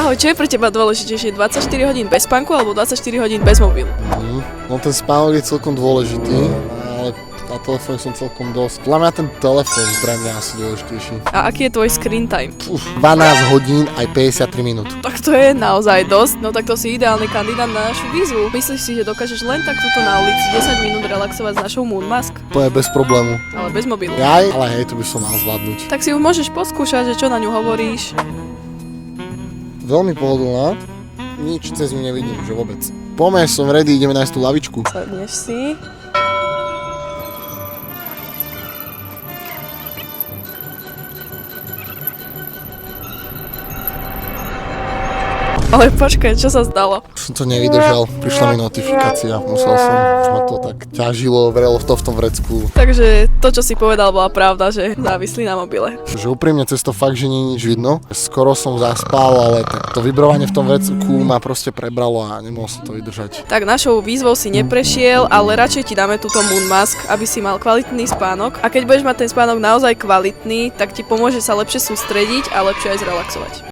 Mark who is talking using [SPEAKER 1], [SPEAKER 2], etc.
[SPEAKER 1] Ahoj, čo je pre teba dôležitejšie? 24 hodín bez spánku alebo 24 hodín bez mobilu?
[SPEAKER 2] No ten spánok je celkom dôležitý, ale na telefóne som celkom dosť. Podľa mňa ten telefón pre mňa asi dôležitejší.
[SPEAKER 1] A aký je tvoj screen time?
[SPEAKER 2] 12 hodín aj 53 minút.
[SPEAKER 1] Tak to je naozaj dosť, no tak to si ideálny kandidát na našu výzvu. Myslíš si, že dokážeš len tak túto na ulici 10 minút relaxovať s našou Moonmask?
[SPEAKER 2] To je bez problému.
[SPEAKER 1] Ale bez mobilu.
[SPEAKER 2] Ale hej, to by som mal zvládnuť.
[SPEAKER 1] Tak si ju môžeš poskúšať, že čo na ňu hovoríš.
[SPEAKER 2] Veľmi pohodlná. Nič cez ňu nevidím, že vôbec. Poďme, som ready, ideme nájsť tú lavičku.
[SPEAKER 1] Sadneš si. Ale počkaj, čo sa stalo?
[SPEAKER 2] Som to nevydržal, prišla mi notifikácia, musel som, už ma to tak ťažilo, vrelo to v tom vrecku.
[SPEAKER 1] Takže to, čo si povedal, bola pravda, že závislí na mobile.
[SPEAKER 2] Že úprimne cez to fakt, že nie je nič vidno. Skoro som zaspal, ale tak to vibrovanie v tom vrecku ma proste prebralo a nemohol som to vydržať.
[SPEAKER 1] Tak našou výzvou si neprešiel, ale radšej ti dáme túto Moonmask, aby si mal kvalitný spánok. A keď budeš mať ten spánok naozaj kvalitný, tak ti pomôže sa lepšie sústrediť a lepšie aj zrelaxovať.